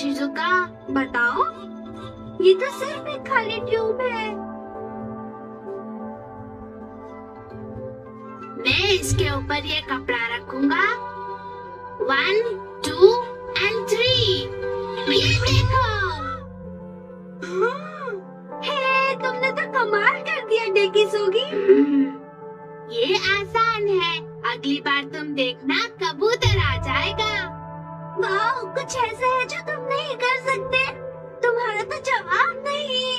Shizuka, बताओ। ये तो सिर्फ एक खाली ट्यूब है। मैं इसके ऊपर ये कपड़ा रखूंगा। 1, 2 and 3। ये देखो। हे, तुमने तो कमाल कर दिया डेकिसुगी। ये आसान है, अगली बार तुम देखना कबूतर आ जाएगा। वाह, कुछ ऐसा है जो तुम नहीं कर सकते। तुम्हारा तो जवाब नहीं।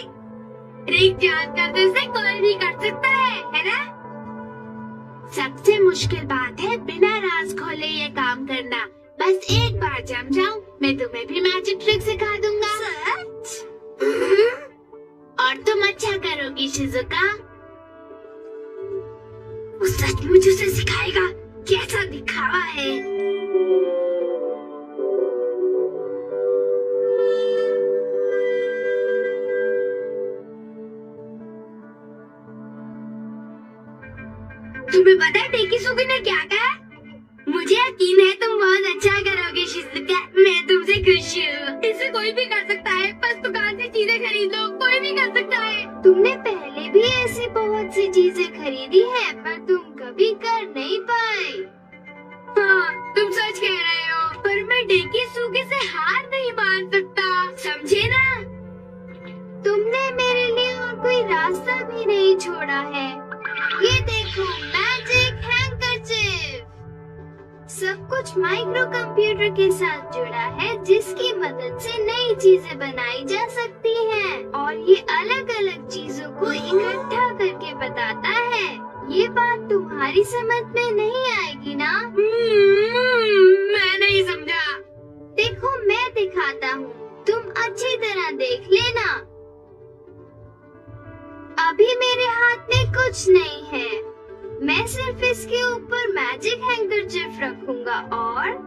ट्रिक जानकर से कोई भी कर सकता है ना? सबसे मुश्किल बात है बिना राज खोले ये काम करना। बस एक बार जम जाऊं, मैं तुम्हें भी मैजिक ट्रिक सिखा दूंगा। सच? और तुम अच्छा करोगी शिजुका। वो सचमुच उसे सिखाएगा। कैसा दिखावा है। तुम्हें पता है डेकिसुगी ने क्या कहा? मुझे यकीन है तुम बहुत अच्छा करोगे शिजुका। मैं तुमसे खुश हूँ। इसे कोई भी कर सकता है, बस दुकान से चीजें खरीद लो। कोई भी कर सकता है। तुमने पहले भी ऐसी बहुत सी चीजें खरीदी है, पर तुम कभी कर नहीं पाए। हाँ, तुम सच कह रहे हो, पर मैं डेकिसुगी से हार नहीं मान सकता। समझे ना? तुमने मेरे लिए और कोई रास्ता भी नहीं छोड़ा है। ये देखो, मैजिक हैंकरचिफ। सब कुछ माइक्रो कंप्यूटर के साथ जुड़ा है, जिसकी मदद से नई चीजें बनाई जा सकती हैं। और ये अलग अलग चीजों को इकट्ठा करके बताता है। ये बात तुम्हारी समझ में नहीं आएगी ना? मैं नहीं समझा। देखो, मैं दिखाता हूँ, तुम अच्छी तरह देख लेना। अभी मेरे हाथ में कुछ नहीं है। मैं सिर्फ इसके ऊपर मैजिक हैंकरचिफ रखूंगा और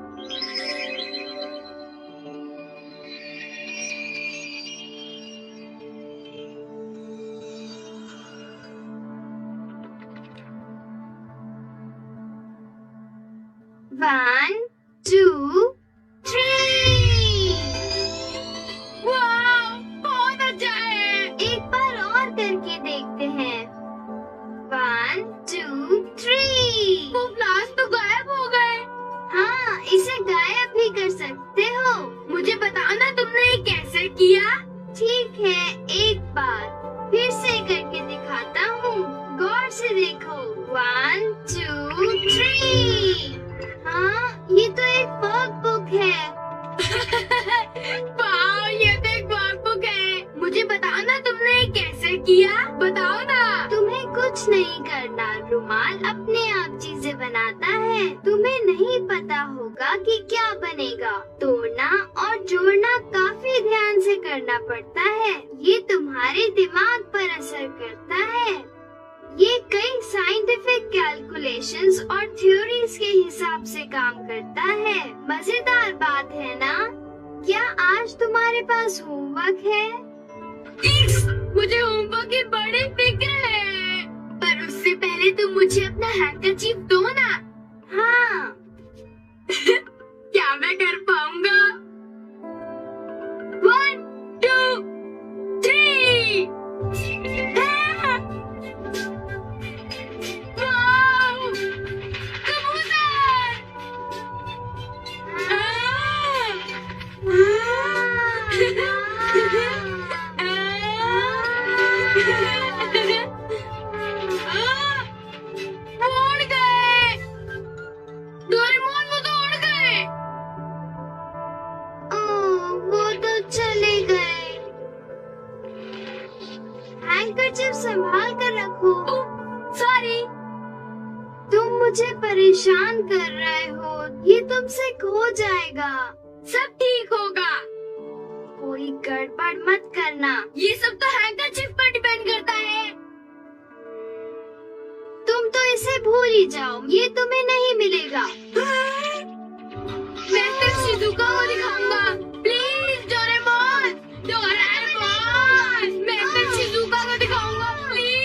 One, 2, 3। वाह, बहुत अच्छा है। एक बार और करके देखते हैं। 1, 2, 3। वो फ्लावर्स तो गायब हो गए। हाँ, इसे गायब भी कर सकते हो। मुझे बताओ ना, तुमने ये कैसे किया? ठीक है, एक बार फिर से करके दिखाता हूँ। गौर से देखो। 1, 2, 3। हाँ, ये तो एक वर्कबुक है। वाह, ये तो एक वर्कबुक है। मुझे बताओ ना, तुमने ये कैसे किया? बताओ ना। तुम्हें कुछ नहीं करना, रुमाल अपने आप चीजें बनाता है। तुम्हें नहीं पता होगा कि क्या बनेगा। तोड़ना और जोड़ना काफी ध्यान से करना पड़ता है। ये तुम्हारे दिमाग पर असर करता है। ये कई साइंटिफिक कैलकुलेशंस और थ्योरीज के हिसाब से काम करता है। मजेदार बात है ना? क्या आज तुम्हारे पास होमवर्क है? मुझे होमवर्क की बड़ी फिक्र है, पर उससे पहले तुम मुझे अपना हैंकरचीफ दो ना। हाँ। क्या मैं कर पाऊंगा? 1, 2, 3। हैंकरचिफ संभाल कर रखो। सॉरी। तुम मुझे परेशान कर रहे हो। ये तुमसे खो जाएगा। सब ठीक होगा। कोई गड़बड़ मत करना। ये सब तो हैंकरचिफ पर डिपेंड करता है। तुम तो इसे भूल ही जाओ, ये तुम्हें नहीं मिलेगा। मैं सिर्फ शिजुका को दिखाऊंगा। प्लीज डोरेमोन, डोरेमोन, मैं सिर्फ शिजुका को दिखाऊंगा। प्लीज।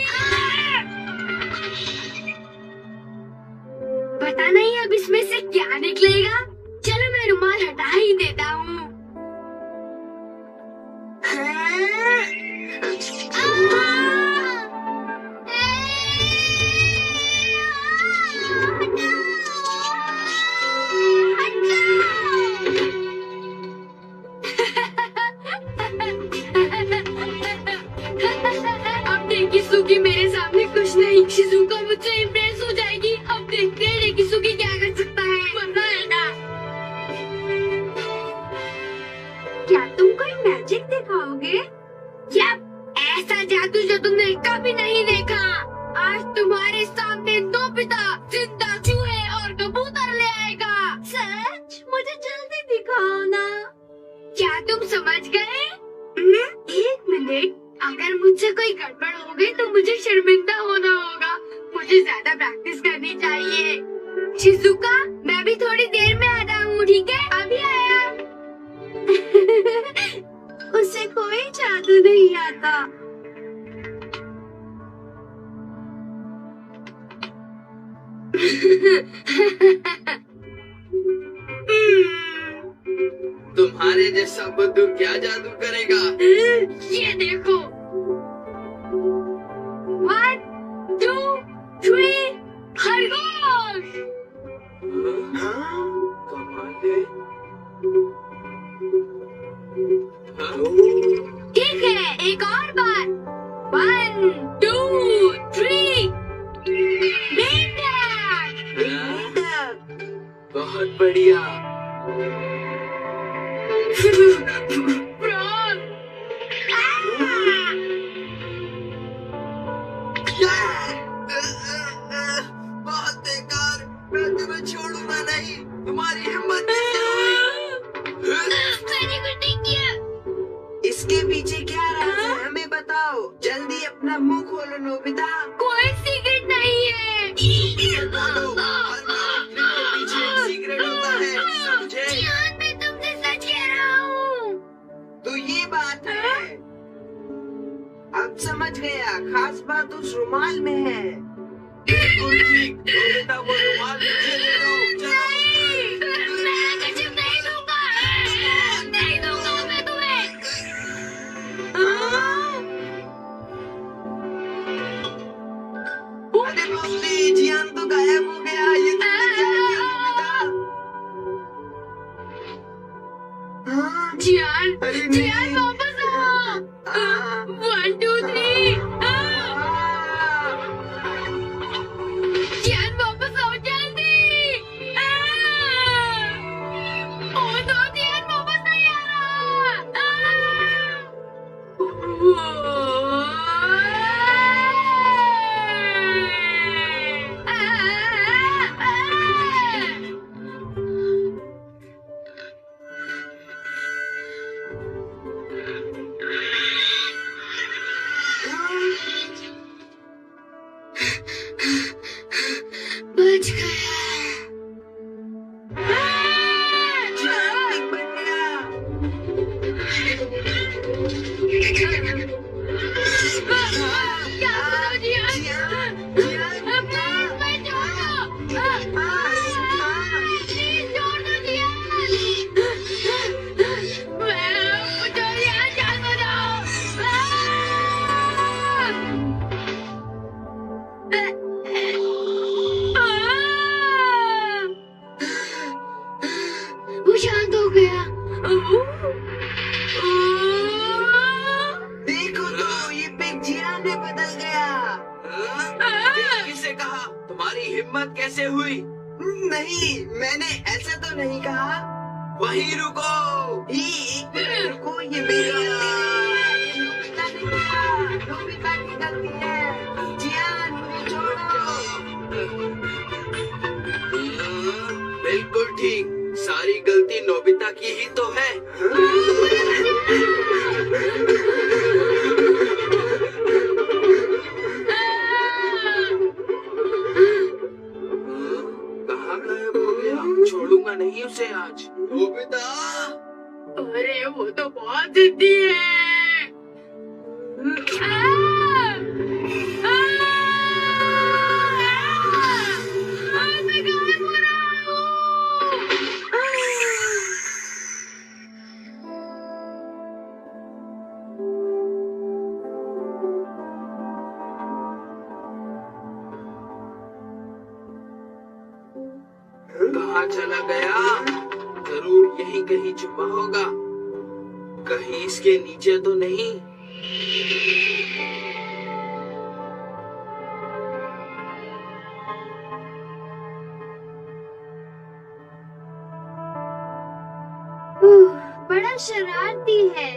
पता नहीं अब इसमें से क्या निकलेगा। चलो मैं रुमाल हटा ही देता हूँ। मैजिक दिखाओगे? ऐसा जादू जो तुमने कभी नहीं देखा। आज तुम्हारे सामने नोबिता जिंदा चूहे और कबूतर ले आएगा। सच? मुझे जल्दी दिखाओ ना। क्या तुम समझ गए? एक मिनट, अगर मुझसे कोई गड़बड़ हो गई तो मुझे शर्मिंदा होना होगा। मुझे ज्यादा प्रैक्टिस करनी चाहिए। शिजुका, मैं भी थोड़ी देर में आता हूँ, ठीक है? अभी आया। उसे कोई जादू नहीं आता। तुम्हारे जैसा बुद्धू क्या जादू करेगा? ये देखो। 1, 2, 3, खरगोश। हाँ, कमाल है। ठीक है, एक और बार। 1, 2, 3, मेंढक। बहुत बढ़िया। फ्रॉग। बहुत बेकार। मैं तुम्हें छोड़ूंगा नहीं। तुम्हारी हिम्मत कैसे हुई? मैंने कुछ नहीं किया। इसके पीछे क्या राज है? हमें बताओ। जल्दी अपना मुंह खोलो नोबिता। कोई सीक्रेट नहीं है। पीछे एक सीक्रेट होता है, समझे? जियान, मैं तुमसे सच कह रहा हूँ। तो ये बात है। अब समझ गया, खास बात उस रुमाल में है। बिल्कुल ठीक। नोबिता, वो रुमाल मुझे दे दो। चलो। मैं कच्छ नहीं दूंगा। नहीं दूंगा मैं तुम्हें। अरे बाप रे, जियान तो गायब हो गया। ये तुमने क्या किया नोबिता? हाँ, जियान, अरे नहीं। जियान वापस आओ। 1, 2, 3। जियान वापस आओ जल्दी। ओह नो, जियान वापस नहीं आ रहा। बच गया। जियान ठीक बन गया। क्या करो जियान? जियान, जियान, प्लीज मैं छोड़ दो। प्लीज छोड़ दो जियान। मुझे जियान जान बचाओ। वो शांत हो गया। देखो तो, ये पिग जियान में बदल गया। किसे कहा? तुम्हारी हिम्मत कैसे हुई? नहीं, मैंने ऐसा तो नहीं कहा। वहीं रुको। एक मिनट रुको, ये मेरी गलती है। नोबिता ने कहा, नोबिता की गलती है। जियान, मुझे छोड़ो। बिल्कुल ठीक। सारी गलती नोबिता की ही तो है। कहाँ गायब हो गया? छोड़ूंगा नहीं उसे आज। नोबिता, अरे वो तो बहुत जिद्दी है। मैं गायब हो रहा हूँ। कहाँ चला गया? जरूर यहीं कहीं छुपा होगा। कहीं इसके नीचे तो नहीं? बड़ा शरारती है।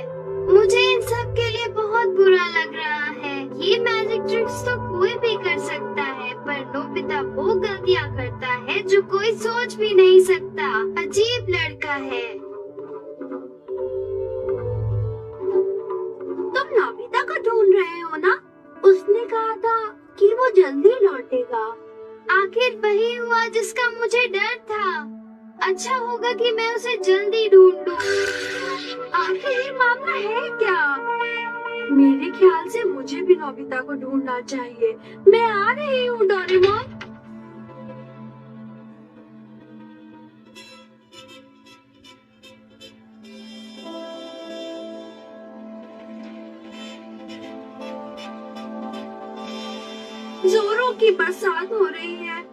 मुझे इन सब के लिए बहुत बुरा लग रहा है। ये मैजिक ट्रिक्स तो कोई भी कर सकता है, पर नोबिता वो गलतियाँ करता है जो कोई सोच भी नहीं सकता। अजीब लड़का है। तुम नोबिता को ढूंढ रहे हो ना? उसने कहा था कि वो जल्दी लौटेगा। आखिर वही हुआ जिसका मुझे डर था। अच्छा होगा कि मैं उसे जल्दी ढूंढ लूं। आखिर ये मामला है क्या? मेरे ख्याल से मुझे भी नोबिता को ढूंढना चाहिए। मैं आ रही हूँ डोरेमोन। जोरों की बरसात हो रही है।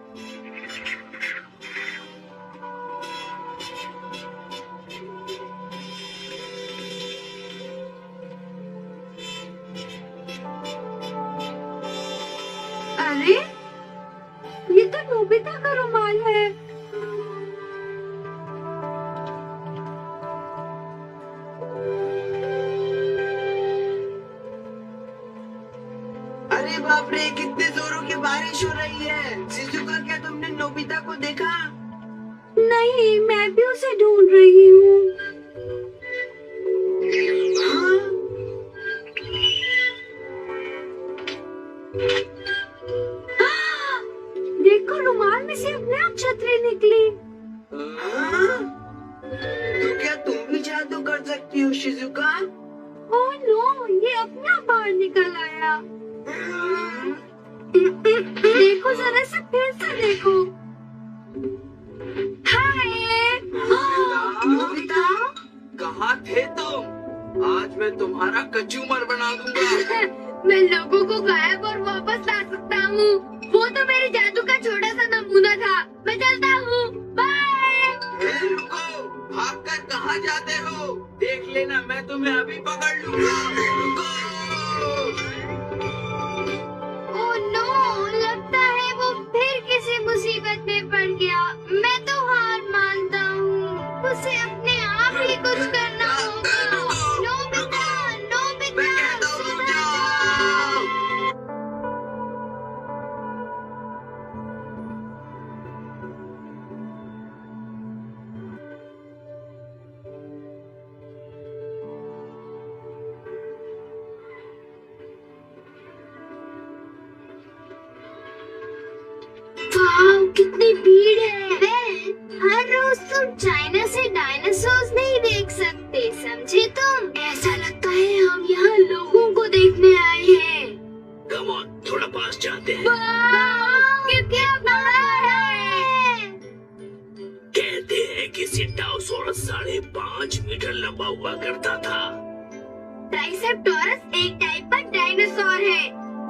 अरे, ये तो नोबिता का रुमाल है। अरे बाप रे, कितने जोरों की बारिश हो रही है। शिजुका, क्या तुमने नोबिता को देखा? नहीं, मैं भी उसे ढूंढ रही हूँ। हाँ? देखो, रुमाल में से अपने आप छतरी निकली। हाँ? तो क्या तुम भी जादू कर सकती हो शिजुका? ओह नो, ये अपने आप बाहर निकल आया। देखो जरा से, फिर से देखो। हाय! नोबिता, कहाँ थे तुम? आज मैं तुम्हारा कचूमर बना दूंगा। मैं लोगों को गायब और वापस ला सकता हूँ। वो तो मेरे जादू का छोटा सा नमूना था। मैं चलता हूँ, बाय। रुको, भागकर कहाँ जाते हो? देख लेना, मैं तुम्हें अभी पकड़ लूंगा। रुको। ओह नो, लगता है वो फिर किसी मुसीबत में पड़ गया। मैं तो हार मानता हूँ। उसे अपने आप ही कुछ करना होगा। नोबिता, नोबिता, मैं कहता हूँ, रुक सुधर जाओ। वाह, कितनी भीड़ है। हर रोज तुम चाइना से डायनासोर्स नहीं देख सकते, समझे तुम? ऐसा लगता है हम यहाँ लोगों को देखने आए हैं। कम ऑन, थोड़ा पास जाते हैं। वाह, कितना बड़ा है। कहते हैं कि सिंटाउसोरस 5.5 मीटर लंबा हुआ करता था। ट्राइसेप्टोरस एक टाइप का डायनासोर है।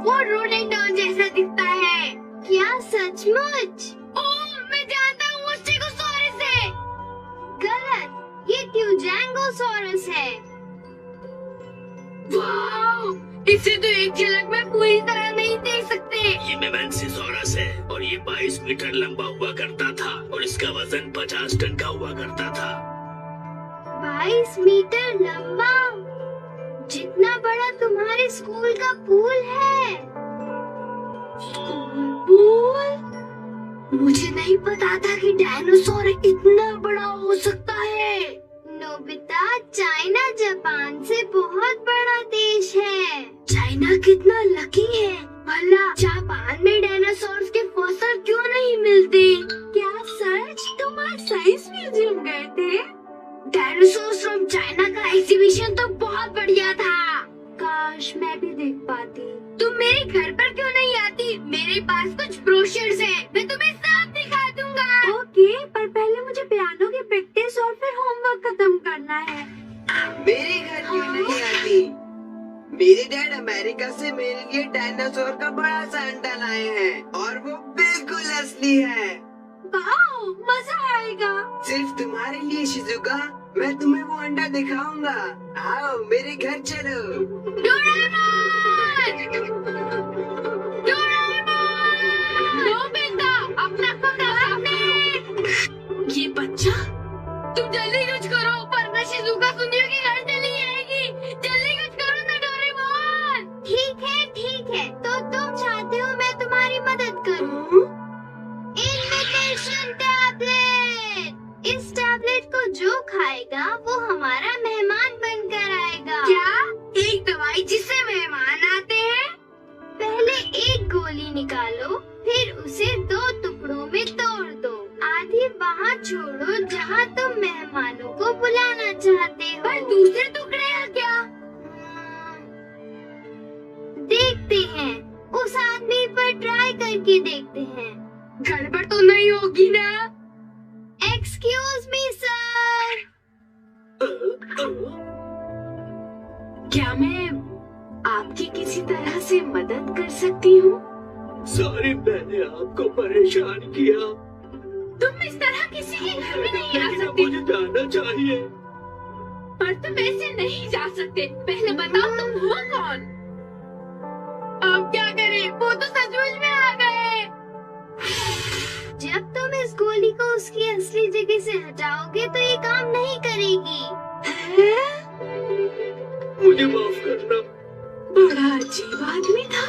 वो रोडेंटॉन जैसा दिखता है। क्या सचमुच? ओह, मैं जानता हूँ वो स्टेगोसॉरस है। गलत, ये ट्यूजेंगोसॉरस है। वाह, इसे तो एक झलक में पूरी तरह नहीं देख सकते। ये मेमेंसिसोरस है और ये 22 मीटर लंबा हुआ करता था और इसका वजन 50 टन का हुआ करता था। 22 मीटर लंबा, जितना बड़ा तुम्हारे स्कूल का पूल है। School pool? मुझे नहीं पता था कि डायनासोर इतना बड़ा हो सकता है। नोबिता, चाइना जापान से बहुत बड़ा देश है। चाइना कितना लकी है। भला जापान में डायनासोर्स के फॉसिल क्यों नहीं मिलते? क्या सच? तुम आज साइंस म्यूजियम गए थे? डायनासोर्स फ्रॉम चाइना का एग्जीबिशन तो बहुत बढ़िया था। काश मैं भी देख पाती। तुम मेरे घर पर क्यों नहीं आती? मेरे पास कुछ ब्रोशर्स हैं, मैं तुम्हें सब दिखा दूंगा। ओके, पर पहले मुझे पियानो की प्रैक्टिस और फिर होमवर्क खत्म करना है। मेरे घर क्यों नहीं आती? मेरे डैड अमेरिका से मेरे लिए डायनासोर का बड़ा सा अंडा लाए हैं और वो बिल्कुल असली है। वाओ, मजा आएगा। सिर्फ तुम्हारे लिए शिजुका, मैं तुम्हें वो अंडा दिखाऊंगा। आओ मेरे घर चलो। डोरेमोन! डोरेमोन! नोबिता, अपना कमरा सामने। ये बच्चा, तुम जल्दी कुछ करो वरना शिजुका सुनियो की घर चली जाएगी। जल्दी चाहते हो। पर दूसरे टुकड़े या क्या? देखते हैं, उस आदमी पर ट्राई करके देखते हैं। गड़बड़ तो नहीं होगी ना? Excuse me sir. क्या मैं आपकी किसी तरह से मदद कर सकती हूँ? सॉरी, मैंने आपको परेशान किया। तुम इस तरह किसी के घर में नहीं आ लेकिन अब सकते। मुझे जाना चाहिए। पर तुम ऐसे नहीं जा सकते। पहले बताओ तुम हो कौन? अब क्या करें? वो तो सचमुच में आ गए। जब तुम इस गोली को उसकी असली जगह से हटाओगे तो ये काम नहीं करेगी। मुझे माफ करना। बड़ा अजीब आदमी था।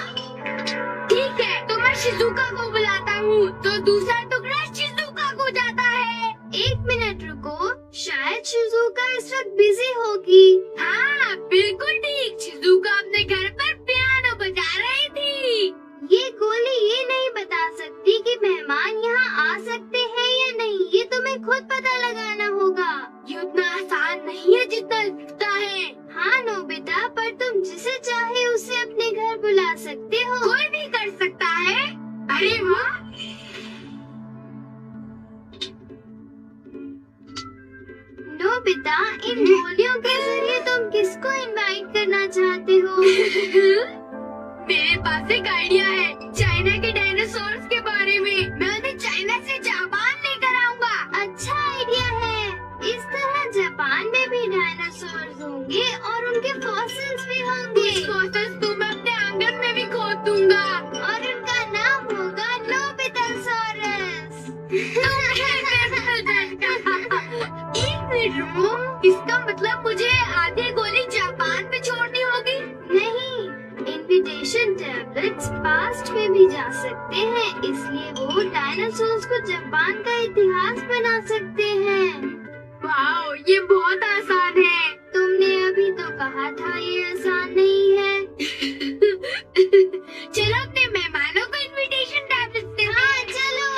ठीक है, तो मैं शिजुका को बुलाता हूँ, तो दूसरा टुकड़ा शिजुका को जाता है। 1 मिनट रुको, शायद शिजुका इस वक्त बिजी होगी। हाँ, बिल्कुल ठीक। शिजुका अपने घर पर पियानो बजा रही थी। ये गोली ये नहीं बता सकती कि मेहमान यहाँ आ सकते हैं या नहीं। ये तुम्हें खुद पता लगाना होगा। ये उतना आसान नहीं है जितना लगता है। हाँ नोबिता, पर तुम जिसे चाहे उसे अपने घर बुला सकते हो। कोई भी कर सकता है। अरे वाह! नोबिता, इन गोलियों के जरिए तुम किसको इनवाइट करना चाहते हो? मेरे पास एक आइडिया है, चाइना के डायनासोर्स के बारे में। मैं उन्हें चाइना से जापान लेकर आऊंगा। अच्छा आइडिया है। इस तरह जापान में भी डायनासोर्स होंगे और उनके फॉसिल्स भी होंगे। फॉसिल्स तो मैं अपने आंगन में भी खोद दूंगा और उनका नाम होगा नोबितासोरस। 1 मिनट रुको, इसका मतलब मुझे आधी गोली जापान में छोड़नी होगी? नहीं, इनविटेशन टैबलेट्स पास्ट में भी जा सकते हैं, इसलिए वो डायनासोर्स को जापान का इतिहास बना सकते हैं। वाओ, ये बहुत आसान है। तुमने अभी तो कहा था ये आसान नहीं है। चलो अपने मेहमानों को इनविटेशन टैबलेट्स दे। हाँ चलो।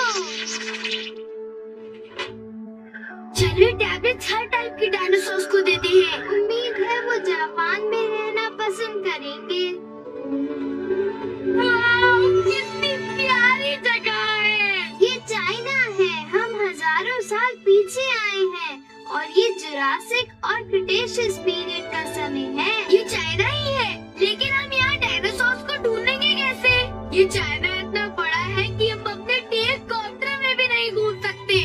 चलिए, टैबलेट्स हर टाइप के डायनासोर्स को देते हैं। उम्मीद है वो जापान में रहना पसंद करेंगे। वाओ, कितनी प्यारी जगह है। ये चाइना है। हम हजारों साल पीछे आए हैं और ये जुरासिक और क्रिटेशियस पीरियड का समय है। ये चाइना ही है, लेकिन हम यहाँ डायनासोर्स को ढूंढेंगे कैसे? ये चाइना इतना बड़ा है कि हम अपने टेलीकॉप्टर में भी नहीं घूम सकते।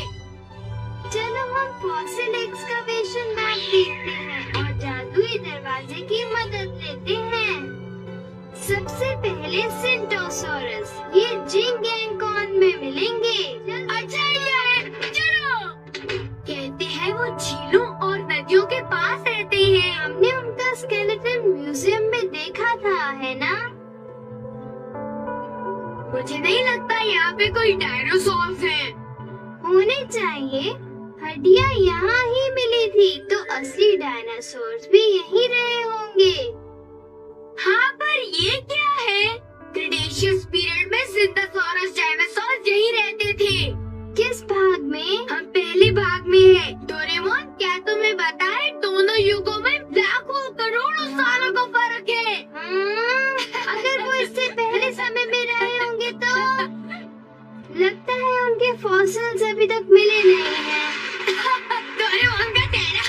चलो हम फॉसिल एक्सकवेशन मैप देखते हैं और जादुई दरवाजे की मदद लेते हैं। सबसे पहले सिंटोसोरस, ये जिंगयांगकॉन में मिलेंगे। अच्छा आइडिया है, चलो। कहते हैं वो झीलों और नदियों के पास रहते हैं। हमने उनका स्केलेटन म्यूजियम में देखा था, है ना? मुझे नहीं लगता यहाँ पे कोई डायनासोर्स हैं। होने चाहिए, हड्डियाँ यहाँ ही मिली थी, तो असली डायनासोर्स भी यहीं रहे होंगे। हाँ, पर ये क्या है? क्रिटेशियस पीरियड में सिंथोसॉरस डायनासोर्स यहीं रहते थे। किस भाग में? हम पहले भाग में हैं। डोरेमोन, क्या तुम्हें पता है दोनों युगों में लाखों करोड़ों सालों का फर्क है? अगर वो इससे पहले समय में रहे होंगे तो लगता है उनके फॉसिल्स अभी तक मिले नहीं हैं। डोरेमोन का चेहरा।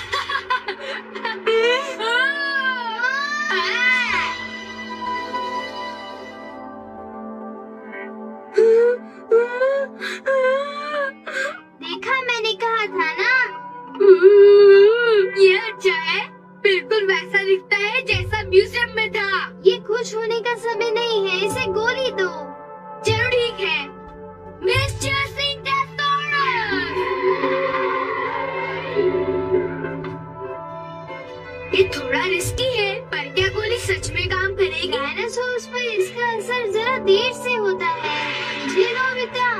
देखा, मैंने कहा था ना। ये अच्छा है, बिल्कुल वैसा दिखता है जैसा म्यूजियम में था। ये खुश होने का समय नहीं है, इसे गोली दो। चलो ठीक है, मिस्टर सिंथोसॉरस। ये थोड़ा रिस्की है, पर क्या गोली सच में काम करेगी? डायनासोर्स पर इसका असर जरा देर से होता है। जी नोबिता।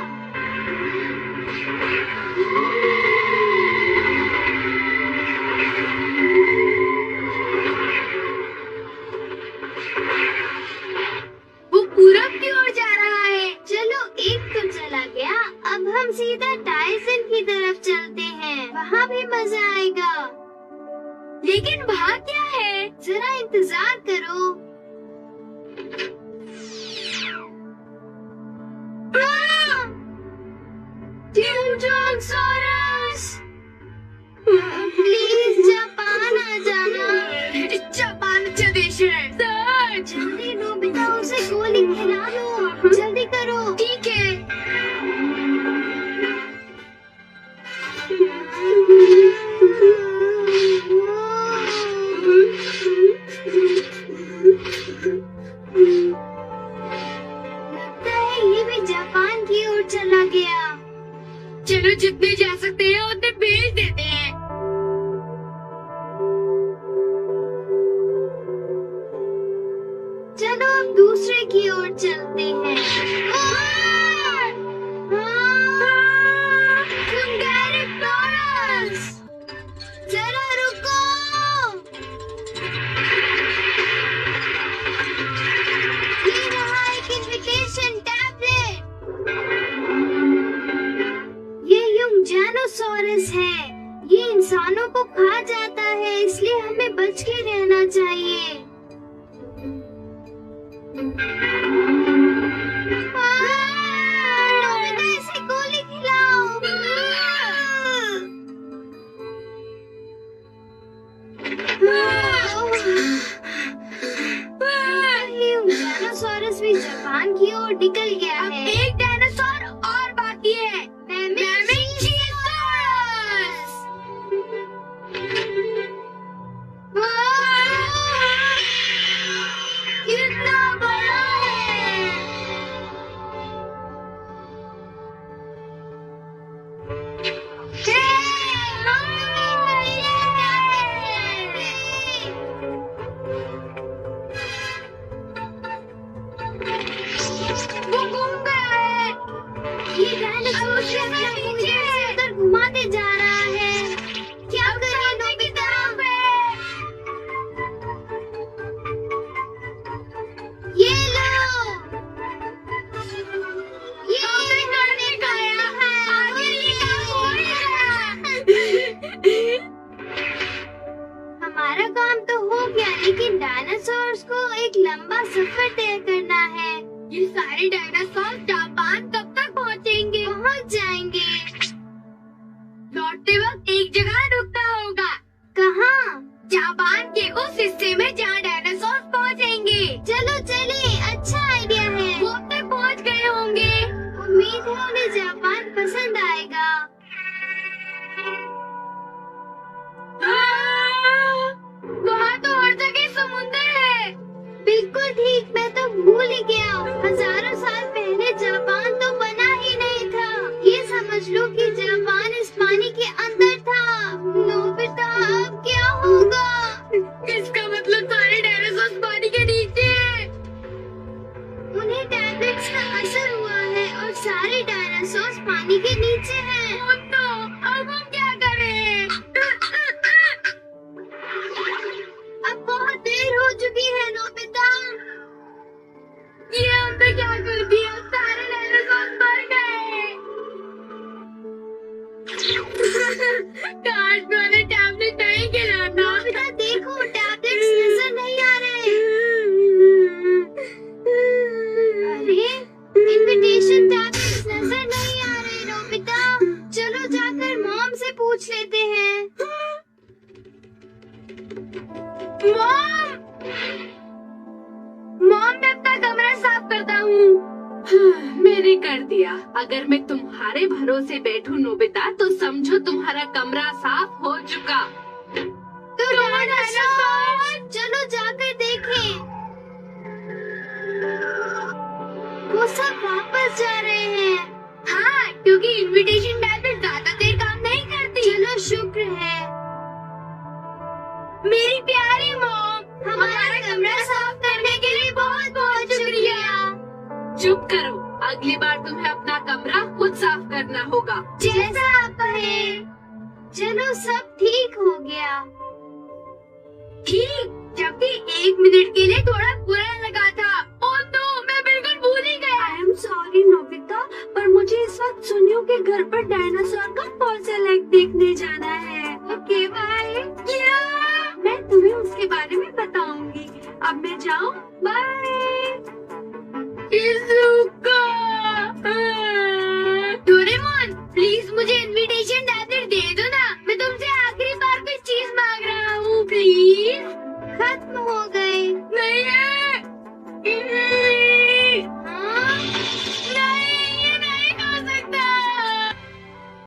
वो पूरब की ओर जा रहा है। चलो, एक तो चला गया, अब हम सीधा टाइसन की तरफ चलते हैं, वहाँ भी मजा आएगा। लेकिन वहाँ क्या है? जरा इंतजार करो। प्लीज जापान आ जाना। जापान अच्छा देश है। सर जल्दी नोबिता उसे गोली खिला लो, जल्दी करो। ठीक है। लगता है ये भी जापान की ओर चला गया। चलो जितने जा सकते हैं उतने भेज देते हैं। चलो अब दूसरे की ओर चलते हैं। तुम गैरी फ्लोरेंस, जरा रुको। ये रहा एक इन्विटेशन टैबलेट। ये यूंगजानोसॉरस है। ये इंसानों को खा जाता है, इसलिए हमें बच के रहना चाहिए। नोबिता इसे गोली खिलाओ। यूंगजानोसॉरस भी जापान की ओर निकल गया अब है। एक डायनासोर और बाकी है। कितना बड़ा है। वो घूम गया है। ये डायनासोर शहर को इधर से उधर घुमाते जा रहा है। क्या करें नोबिता? ये लो। ये करने गया है। आगे ये काम हो गया। हमारा काम तो हो गया, लेकिन डायनासोर्स को एक लंबा सफर तय करना है। ये सारे डायनासोर जापान कब तक पहुँचेंगे? पहुंच जाएंगे। लौटते वक्त एक जगह रुकना होगा। कहाँ? जापान के उस हिस्से में जहाँ डायनासोर पहुँचेंगे। चलो चले, अच्छा आइडिया है। वो अब तक पहुँच गए होंगे। उम्मीद है उन्हें जापान पसंद आएगा। वहाँ तो हर जगह समुद्र है। बिल्कुल ठीक, मैं तो भूल ही गया। हजारों साल पहले जापान तो बना ही नहीं था। ये समझ लो कि जापान इस पानी के अंदर था। नोबिता अब क्या होगा? इसका मतलब सारे डायनासोर पानी के नीचे हैं। उन्हें टैबलेट्स का असर हुआ है और सारे डायनासोर पानी के नीचे हैं। ओ नो, अब हम क्या करें? अब बहुत देर हो चुकी है नोबिता। ये हमने क्या कर दिया? सारे डायनासोर मर गए। काश मैंने टैबलेट नहीं खिलाता। नोबिता देखो, टैबलेट्स नजर नहीं आ रहे। अरे, इन्विटेशन टैबलेट्स नजर नहीं आ रहे नोबिता। चलो जाकर मॉम से पूछ लेते हैं। मॉम, मैं अपना कमरा साफ करता हूँ। मैंने कर दिया। अगर मैं तुम्हारे भरोसे बैठूं नोबिता, तो समझो तुम्हारा कमरा साफ हो चुका। तो डायनासोर, चलो जाकर देखें। वो सब वापस जा रहे हैं। हाँ, क्योंकि इनविटेशन टैबलेट ज्यादा देर काम नहीं करती। चलो शुक्र है। मेरी प्यारी मॉम, हमारा कमरा साफ करने के लिए बहुत बहुत शुक्रिया। चुप करो, अगली बार तुम्हें अपना कमरा खुद साफ करना होगा। जैसा आप कहें। चलो सब ठीक हो गया। ठीक, जबकि 1 मिनट के लिए थोड़ा बुरा लगा था। ओह नो, मैं बिल्कुल भूल ही गया। आई एम सॉरी नोबिता, पर मुझे इस वक्त सुनियो के घर पर डायनासोर का फॉसिल एग देखने जाना है। Okay bye. तुम्हें उसके बारे में बताऊंगी। अब मैं जाऊं, बाय।